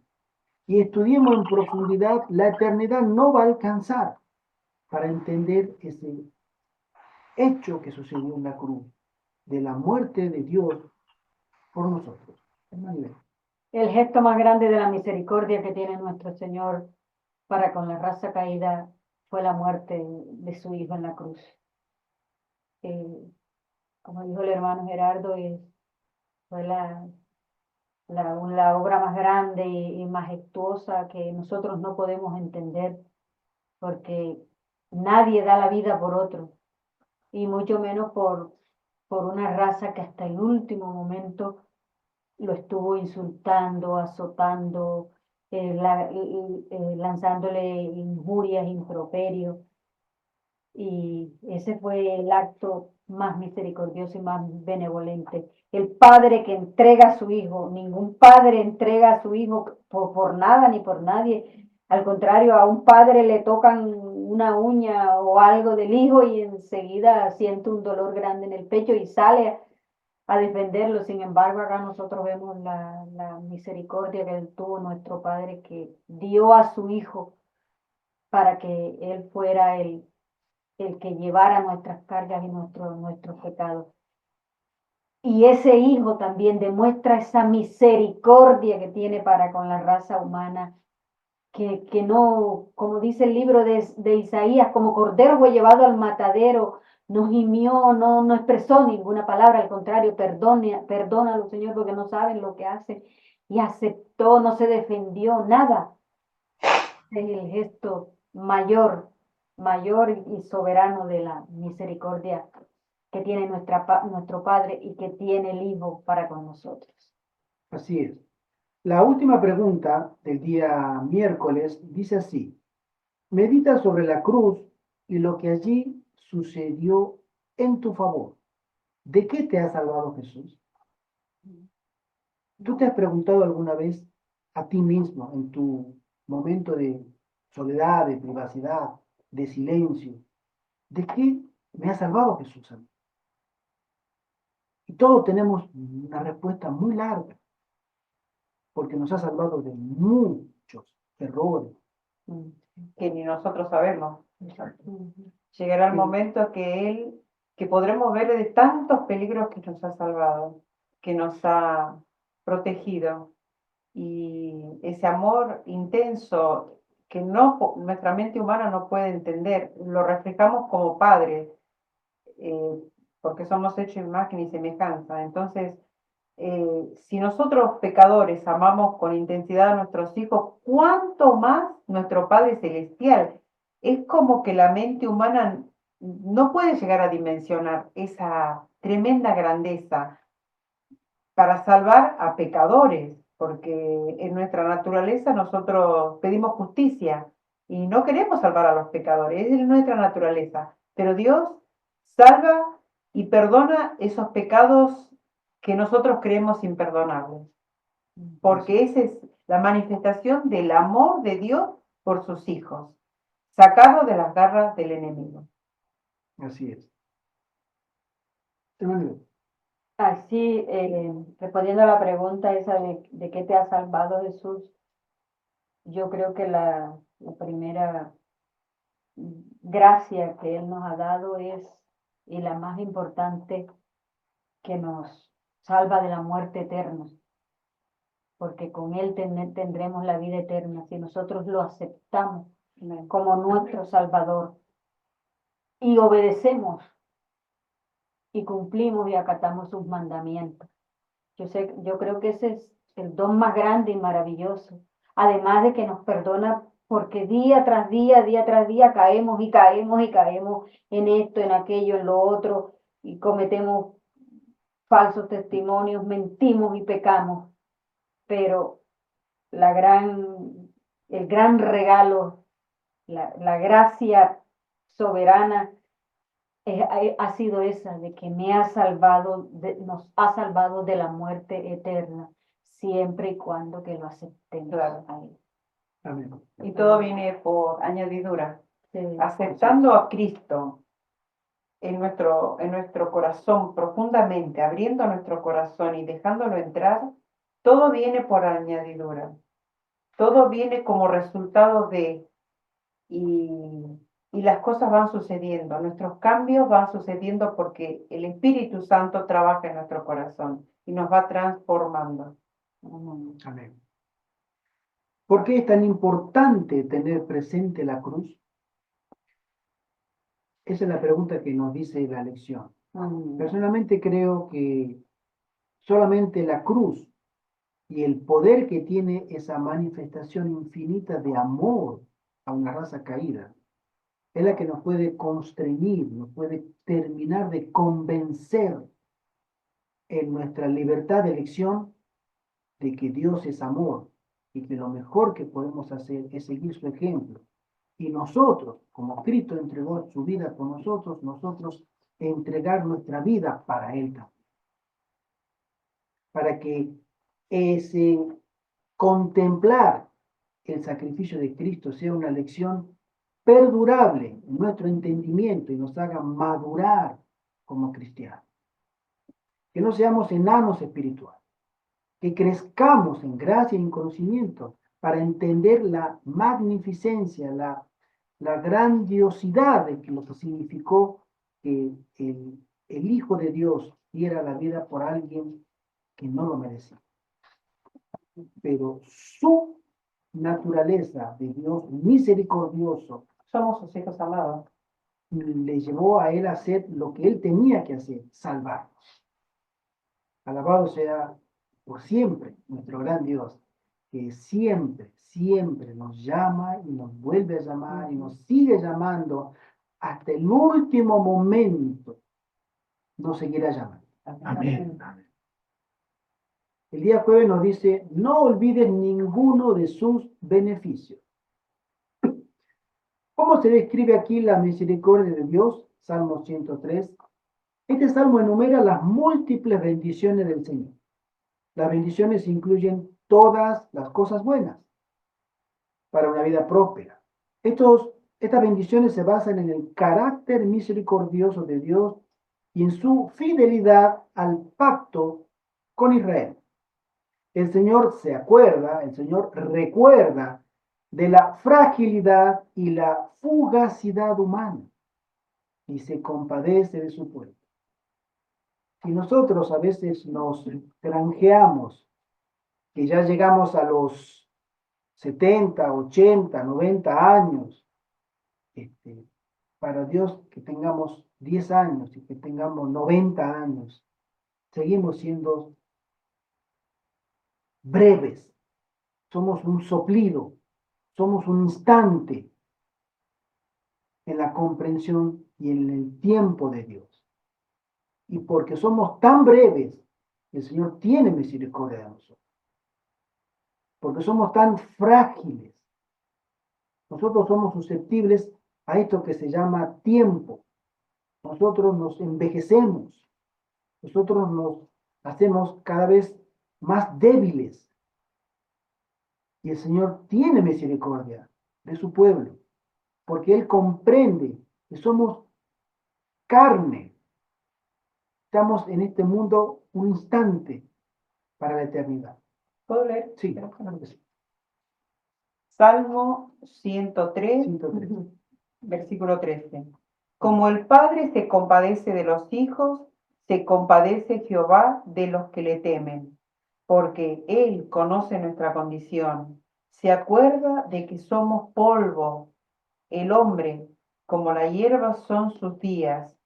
y estudiemos en profundidad, la eternidad no va a alcanzar para entender ese hecho que sucedió en la cruz, de la muerte de Dios por nosotros. El gesto más grande de la misericordia que tiene nuestro Señor para con la raza caída fue la muerte de su Hijo en la cruz. Como dijo el hermano Gerardo, fue la obra más grande y majestuosa que nosotros no podemos entender, porque nadie da la vida por otro, y mucho menos por una raza que hasta el último momento lo estuvo insultando, azotando, lanzándole injurias, improperios. Y ese fue el acto más misericordioso y más benevolente. El padre que entrega a su hijo, ningún padre entrega a su hijo por nada ni por nadie. Al contrario, a un padre le tocan una uña o algo del hijo y enseguida siente un dolor grande en el pecho y sale a defenderlo. Sin embargo, acá nosotros vemos la misericordia que tuvo nuestro padre, que dio a su hijo para que él fuera el que llevara nuestras cargas y nuestros pecados. Y ese hijo también demuestra esa misericordia que tiene para con la raza humana, que no, como dice el libro de Isaías, como cordero fue llevado al matadero, no gimió, no expresó ninguna palabra, al contrario, perdónalo, Señor, porque no saben lo que hacen, y aceptó, no se defendió, nada. Es el gesto mayor y soberano de la misericordia que tiene nuestro Padre y que tiene el Hijo para con nosotros. Así es. La última pregunta del día miércoles dice así: medita sobre la cruz y lo que allí sucedió en tu favor. ¿De qué te ha salvado Jesús? ¿Tú te has preguntado alguna vez a ti mismo en tu momento de soledad, de privacidad, de silencio, de qué me ha salvado Jesús a mí? Y todos tenemos una respuesta muy larga, porque nos ha salvado de muchos errores. Que ni nosotros sabemos. Llegará el momento que podremos ver de tantos peligros que nos ha salvado, que nos ha protegido, y ese amor intenso que nuestra mente humana no puede entender, lo reflejamos como padres, porque somos hechos en imagen y semejanza. Entonces, si nosotros pecadores amamos con intensidad a nuestros hijos, ¿cuánto más nuestro Padre Celestial? Es como que la mente humana no puede llegar a dimensionar esa tremenda grandeza para salvar a pecadores, porque en nuestra naturaleza nosotros pedimos justicia y no queremos salvar a los pecadores, es nuestra naturaleza, pero Dios salva y perdona esos pecados que nosotros creemos imperdonables, porque esa es la manifestación del amor de Dios por sus hijos, sacarlos de las garras del enemigo. Así es. Así, respondiendo a la pregunta esa de qué te ha salvado Jesús, yo creo que la primera gracia que Él nos ha dado y la más importante, que nos salva de la muerte eterna, porque con Él tendremos la vida eterna si nosotros lo aceptamos Amén. como nuestro Salvador y obedecemos y cumplimos y acatamos sus mandamientos. Yo creo que ese es el don más grande y maravilloso, además de que nos perdona porque día tras día caemos y caemos y caemos en esto, en aquello, en lo otro, y cometemos falsos testimonios, mentimos y pecamos, pero el gran regalo, la gracia soberana ha sido esa, de que me ha salvado, nos ha salvado de la muerte eterna, siempre y cuando que lo aceptemos Claro. a Él. Amén. Y todo viene por añadidura. Sí. Aceptando a Cristo en nuestro corazón profundamente, abriendo nuestro corazón y dejándolo entrar, todo viene por añadidura. Todo viene como resultado de, y las cosas van sucediendo, nuestros cambios van sucediendo porque el Espíritu Santo trabaja en nuestro corazón y nos va transformando. Amén. ¿Por qué es tan importante tener presente la cruz? Esa es la pregunta que nos dice la lección. Personalmente creo que solamente la cruz y el poder que tiene esa manifestación infinita de amor a una raza caída es la que nos puede constreñir, nos puede terminar de convencer en nuestra libertad de elección de que Dios es amor y que lo mejor que podemos hacer es seguir su ejemplo. Y nosotros, como Cristo entregó su vida por nosotros, nosotros entregar nuestra vida para Él también. Para que ese contemplar el sacrificio de Cristo sea una lección perdurable en nuestro entendimiento y nos haga madurar como cristianos. Que no seamos enanos espirituales, que crezcamos en gracia y en conocimiento para entender la magnificencia, la grandiosidad de lo que significó que el Hijo de Dios diera la vida por alguien que no lo merecía. Pero su naturaleza de Dios misericordioso Somos sus hijos amados. le llevó a él a hacer lo que él tenía que hacer, salvarnos. Alabado sea por siempre nuestro gran Dios, que siempre, siempre nos llama y nos vuelve a llamar y nos sigue llamando hasta el último momento, nos seguirá llamando. Amén. Amén. El día jueves nos dice, no olvides ninguno de sus beneficios. ¿Cómo se describe aquí la misericordia de Dios? Salmo 103. Este salmo enumera las múltiples bendiciones del Señor. Las bendiciones incluyen todas las cosas buenas para una vida próspera. Estas bendiciones se basan en el carácter misericordioso de Dios y en su fidelidad al pacto con Israel. El Señor recuerda de la fragilidad y la fugacidad humana y se compadece de su pueblo. Si nosotros a veces nos granjeamos, que ya llegamos a los 70, 80, 90 años, para Dios que tengamos 10 años y que tengamos 90 años, seguimos siendo breves, somos un soplido, somos un instante en la comprensión y en el tiempo de Dios. Y porque somos tan breves, el Señor tiene misericordia de nosotros. Porque somos tan frágiles, nosotros somos susceptibles a esto que se llama tiempo. Nosotros nos envejecemos, nosotros nos hacemos cada vez más débiles. Y el Señor tiene misericordia de su pueblo, porque Él comprende que somos carne. Estamos en este mundo un instante para la eternidad. ¿Puedo leer? Sí, claro que sí. Salmo 103, 103. versículo 13. Como el Padre se compadece de los hijos, Se compadece Jehová de los que le temen, porque Él conoce nuestra condición. Se acuerda de que somos polvo. El hombre, como la hierba son sus días,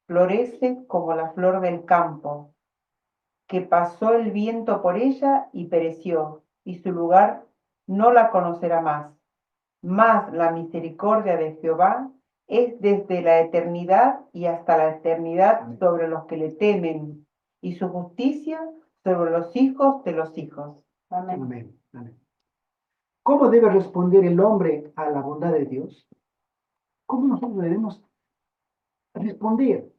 florece como la flor del campo, que pasó el viento por ella y pereció, y su lugar no la conocerá más. Mas la misericordia de Jehová es desde la eternidad y hasta la eternidad Amén. sobre los que le temen, y su justicia sobre los hijos de los hijos. Amén. Amén. Amén. ¿Cómo debe responder el hombre a la bondad de Dios? ¿Cómo nosotros debemos responder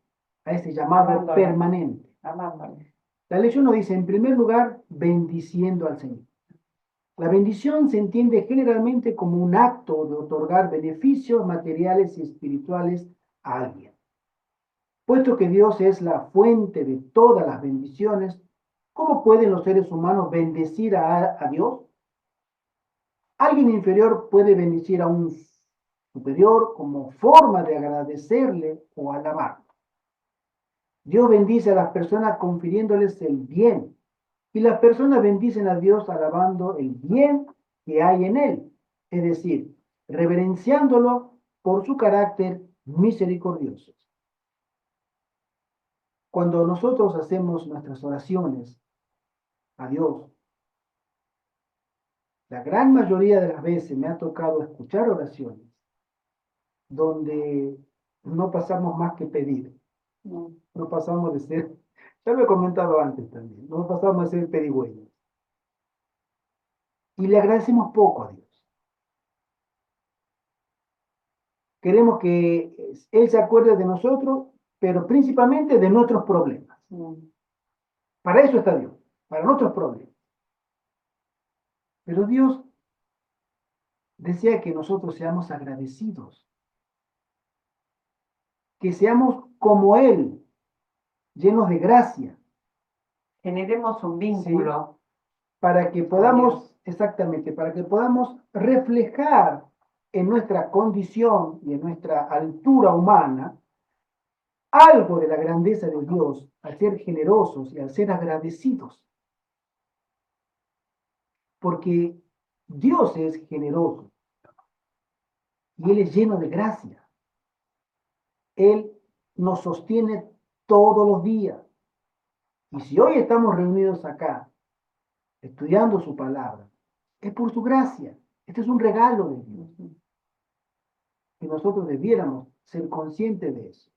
a ese llamado Amándolo. permanente? Amándole. La lección nos dice, en primer lugar, bendiciendo al Señor. La bendición se entiende generalmente como un acto de otorgar beneficios materiales y espirituales a alguien. Puesto que Dios es la fuente de todas las bendiciones, ¿cómo pueden los seres humanos bendecir a Dios? Alguien inferior puede bendecir a un superior como forma de agradecerle o alabarlo. Dios bendice a las personas confiriéndoles el bien, y las personas bendicen a Dios alabando el bien que hay en él, es decir, reverenciándolo por su carácter misericordioso. Cuando nosotros hacemos nuestras oraciones a Dios, la gran mayoría de las veces me ha tocado escuchar oraciones donde no pasamos más que pedir, no pasamos de ser, ya lo he comentado antes también, no pasamos de ser pedigüeños. Y le agradecemos poco a Dios. Queremos que Él se acuerde de nosotros, pero principalmente de nuestros problemas. Para eso está Dios, para nuestros problemas. Pero Dios desea que nosotros seamos agradecidos, que seamos como Él, llenos de gracia, Generemos un vínculo. para que podamos, exactamente, para que podamos reflejar en nuestra condición y en nuestra altura humana algo de la grandeza de Dios al ser generosos y al ser agradecidos. Porque Dios es generoso y Él es lleno de gracia. Él nos sostiene todos los días. Y si hoy estamos reunidos acá, estudiando su palabra, es por su gracia. Este es un regalo de Dios. Y nosotros debiéramos ser conscientes de eso.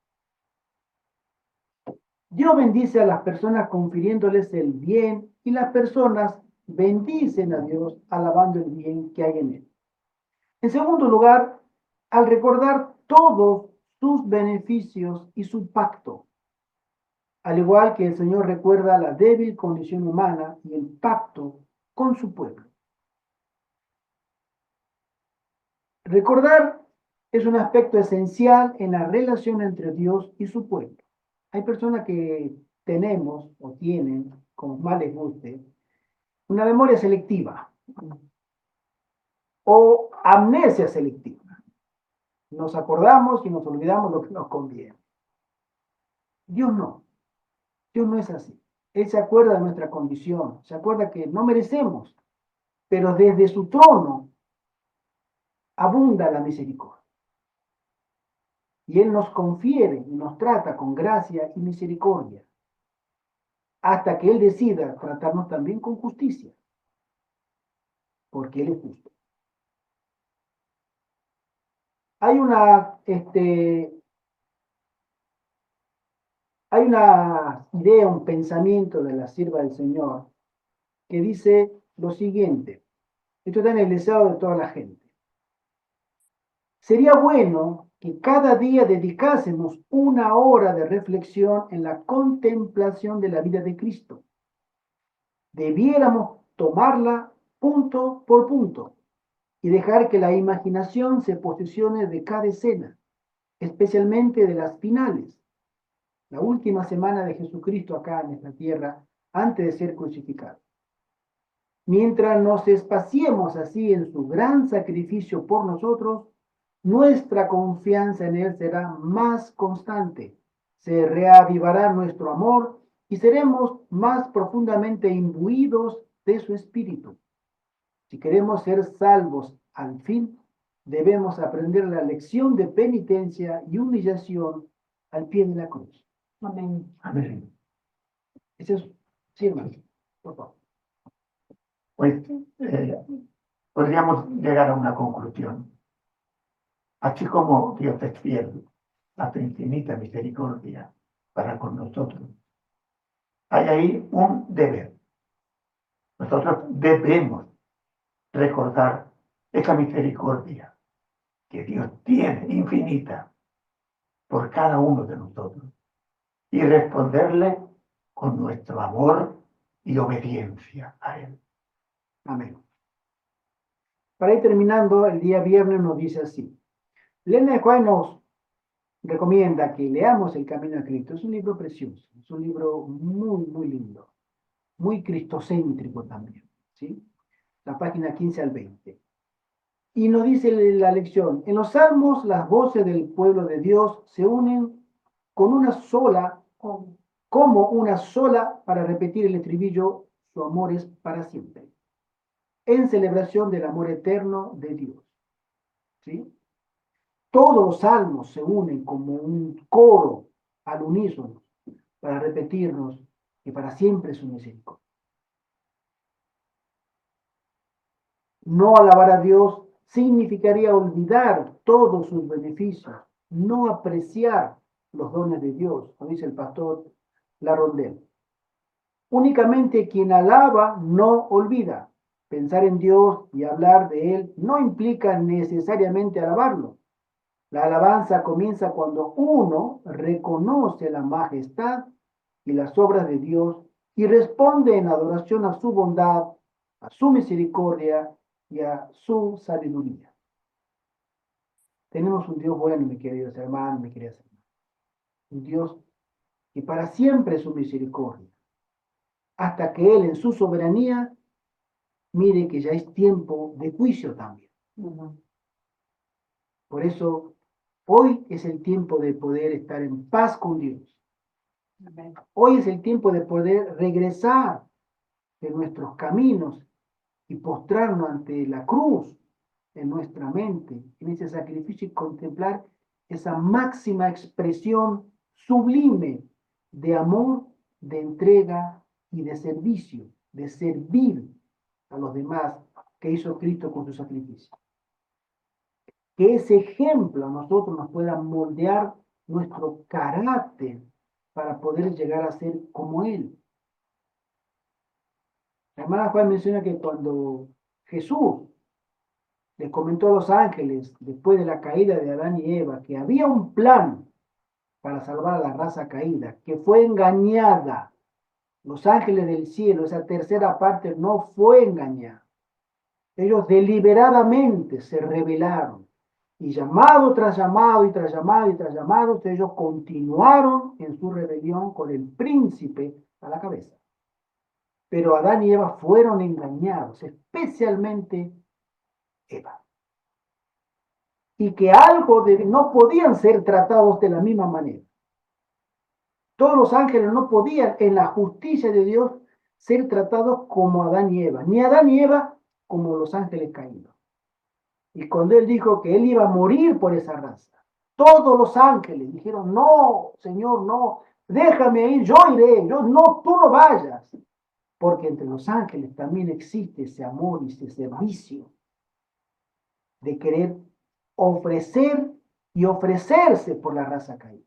Dios bendice a las personas confiriéndoles el bien y las personas bendicen a Dios alabando el bien que hay en él. En segundo lugar, al recordar todos sus beneficios y su pacto, al igual que el Señor recuerda la débil condición humana y el pacto con su pueblo. Recordar es un aspecto esencial en la relación entre Dios y su pueblo. Hay personas que tenemos o tienen, como más les guste, una memoria selectiva o amnesia selectiva. Nos acordamos y nos olvidamos lo que nos conviene. Dios no. Dios no es así. Él se acuerda de nuestra condición, se acuerda que no merecemos, pero desde su trono abunda la misericordia. Y Él nos confiere y nos trata con gracia y misericordia, hasta que Él decida tratarnos también con justicia, porque Él es justo. Hay una idea, un pensamiento de la sierva del Señor que dice lo siguiente. Esto está en el deseo de toda la gente. Sería bueno que cada día dedicásemos una hora de reflexión en la contemplación de la vida de Cristo. Debiéramos tomarla punto por punto y dejar que la imaginación se posesione de cada escena, especialmente de las finales. La última semana de Jesucristo acá en esta tierra, antes de ser crucificado. Mientras nos espaciemos así en su gran sacrificio por nosotros, nuestra confianza en Él será más constante se reavivará nuestro amor y seremos más profundamente imbuidos de su espíritu. Si queremos ser salvos al fin, debemos aprender la lección de penitencia y humillación al pie de la cruz. Amén. Amén. Ese es, sí, hermano, por favor. Pues podríamos llegar a una conclusión. Así como Dios es fiel a su infinita misericordia para con nosotros, hay ahí un deber. Nosotros debemos recordar esa misericordia que Dios tiene infinita por cada uno de nosotros y responderle con nuestro amor y obediencia a Él. Amén. Para ir terminando, el día viernes nos dice así. Elena de White nos recomienda que leamos El Camino a Cristo. Es un libro precioso, es un libro muy, muy lindo, muy cristocéntrico también, ¿sí? La página 15 al 20. Y nos dice la lección, en los salmos las voces del pueblo de Dios se unen con una sola, como una sola para repetir el estribillo, su amor es para siempre, en celebración del amor eterno de Dios, ¿sí? Todos los salmos se unen como un coro al unísono para repetirnos que para siempre es su misericordia. No alabar a Dios significaría olvidar todos sus beneficios, no apreciar los dones de Dios, como dice el pastor Larondel. Únicamente quien alaba no olvida. Pensar en Dios y hablar de Él no implica necesariamente alabarlo. La alabanza comienza cuando uno reconoce la majestad y las obras de Dios y responde en adoración a su bondad, a su misericordia y a su sabiduría. Tenemos un Dios bueno, mis queridos hermanos, mis queridas hermanas. Un Dios que para siempre es su misericordia, hasta que Él en su soberanía mire que ya es tiempo de juicio también. Por eso, hoy es el tiempo de poder estar en paz con Dios. Hoy es el tiempo de poder regresar de nuestros caminos y postrarnos ante la cruz en nuestra mente, en ese sacrificio y contemplar esa máxima expresión sublime de amor, de entrega y de servicio, de servir a los demás que hizo Cristo con su sacrificio. Que ese ejemplo a nosotros nos pueda moldear nuestro carácter para poder llegar a ser como Él. La hermana Juan menciona que cuando Jesús les comentó a los ángeles, después de la caída de Adán y Eva, que había un plan para salvar a la raza caída, que fue engañada. Los ángeles del cielo, esa tercera parte, no fue engañada. Ellos deliberadamente se rebelaron. Y llamado tras llamado y tras llamado y tras llamado, ellos continuaron en su rebelión con el príncipe a la cabeza. Pero Adán y Eva fueron engañados, especialmente Eva. Y que no podían ser tratados de la misma manera. Todos los ángeles no podían, en la justicia de Dios, ser tratados como Adán y Eva. Ni Adán y Eva como los ángeles caídos. Y cuando él dijo que él iba a morir por esa raza, todos los ángeles dijeron, no, Señor, no, déjame ir, yo iré, no, tú no vayas. Porque entre los ángeles también existe ese amor y ese servicio de querer ofrecer y ofrecerse por la raza caída.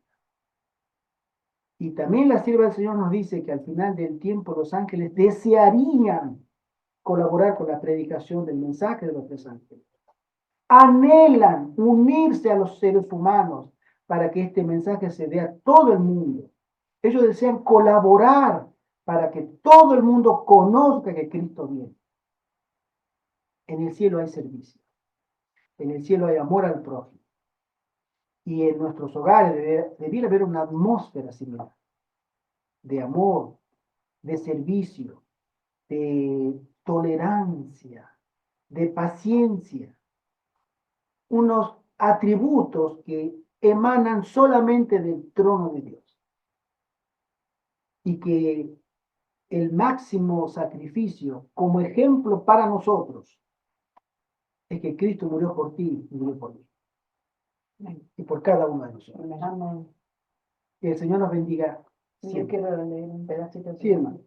Y también la sierva del Señor nos dice que al final del tiempo los ángeles desearían colaborar con la predicación del mensaje de los tres ángeles. Anhelan unirse a los seres humanos para que este mensaje se dé a todo el mundo. Ellos desean colaborar para que todo el mundo conozca que Cristo viene. En el cielo hay servicio. En el cielo hay amor al prójimo. Y en nuestros hogares debiera haber una atmósfera similar de amor, de servicio, de tolerancia, de paciencia. Unos atributos que emanan solamente del trono de Dios. y que el máximo sacrificio como ejemplo para nosotros es que Cristo murió por ti y murió por mí y por cada uno de nosotros. Amén. Que el Señor nos bendiga Yo siempre. quiero leer un pedacito. Sí, hermano.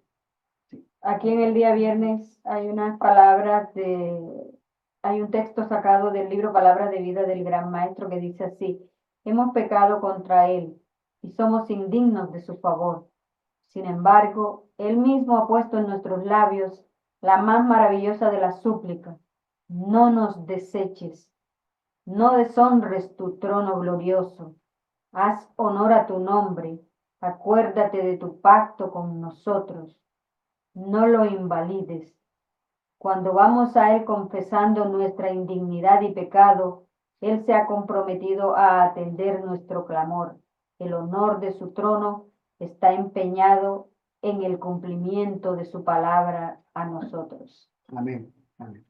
Aquí en el día viernes hay unas palabras hay un texto sacado del libro Palabras de Vida del Gran Maestro que dice así: hemos pecado contra Él y somos indignos de su favor. Sin embargo, Él mismo ha puesto en nuestros labios la más maravillosa de las súplicas: no nos deseches, no deshonres tu trono glorioso, haz honor a tu nombre, acuérdate de tu pacto con nosotros, no lo invalides. Cuando vamos a Él confesando nuestra indignidad y pecado, Él se ha comprometido a atender nuestro clamor. El honor de su trono está empeñado en el cumplimiento de su palabra a nosotros. Amén. Amén.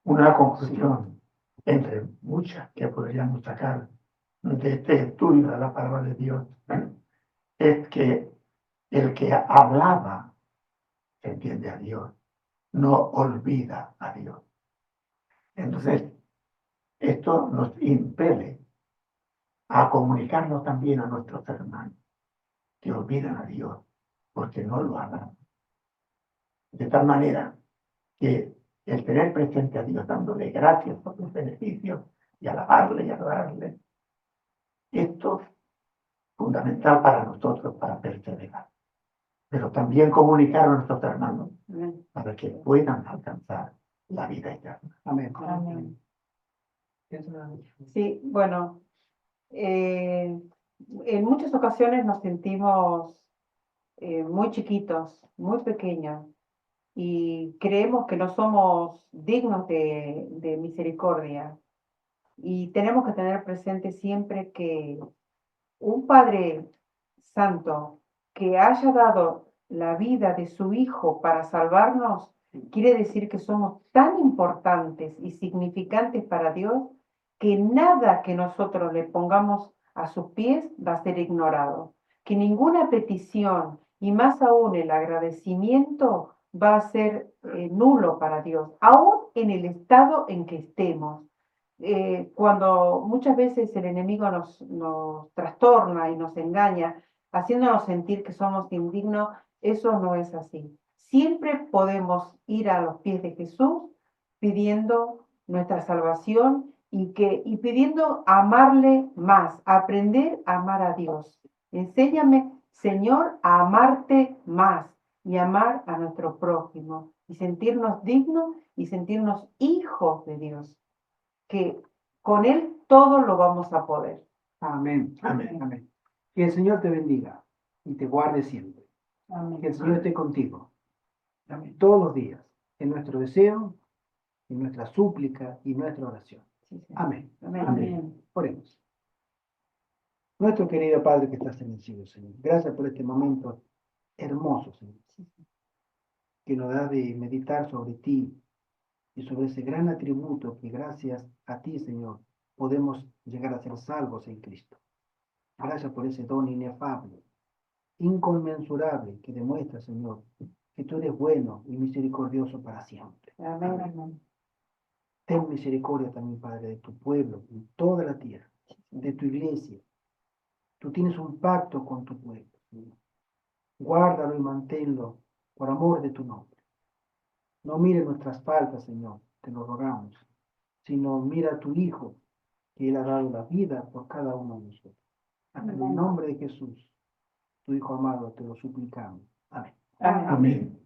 Una conclusión entre muchas que podríamos sacar de este estudio de la palabra de Dios es que el que hablaba se entiende a Dios, no olvida a Dios. Entonces, esto nos impele a comunicarnos también a nuestros hermanos que olvidan a Dios porque no lo aman. De tal manera que el tener presente a Dios dándole gracias por los beneficios y alabarle y adorarle, esto es fundamental para nosotros para perseverar. Pero también comunicar a nuestros hermanos Amén. para que puedan alcanzar la vida eterna. Amén. Amén. Sí, bueno, en muchas ocasiones nos sentimos muy chiquitos, muy pequeños, y creemos que no somos dignos de misericordia. Y tenemos que tener presente siempre que un Padre Santo que haya dado la vida de su Hijo para salvarnos, quiere decir que somos tan importantes y significantes para Dios que nada que nosotros le pongamos a sus pies va a ser ignorado, que ninguna petición y más aún el agradecimiento va a ser nulo para Dios, aún en el estado en que estemos. Cuando muchas veces el enemigo nos trastorna y nos engaña, haciéndonos sentir que somos indignos, eso no es así. Siempre podemos ir a los pies de Jesús pidiendo nuestra salvación y pidiendo amarle más, aprender a amar a Dios. Enséñame, Señor, a amarte más y amar a nuestro prójimo y sentirnos dignos y sentirnos hijos de Dios, que con Él todo lo vamos a poder. Amén. Amén. Amén. Que el Señor te bendiga y te guarde siempre. Amén. Que el Señor esté contigo Amén. todos los días, en nuestro deseo, en nuestra súplica y nuestra oración. Sí, sí. Amén. Amén. Amén. Oremos. Nuestro querido Padre que estás en el cielo, Señor, gracias por este momento hermoso, Señor, que nos da de meditar sobre ti y sobre ese gran atributo que gracias a ti, Señor, podemos llegar a ser salvos en Cristo. Gracias por ese don inefable, inconmensurable que demuestra, Señor, que tú eres bueno y misericordioso para siempre. Amén. Amén. Ten misericordia también, Padre, de tu pueblo, de toda la tierra, de tu iglesia. Tú tienes un pacto con tu pueblo, Señor. Guárdalo y manténlo por amor de tu nombre. No mire nuestras faltas, Señor, te lo rogamos, sino mira a tu Hijo, que Él ha dado la vida por cada uno de nosotros. En el Amén. nombre de Jesús, tu Hijo amado, te lo suplicamos. Amén. Amén. Amén.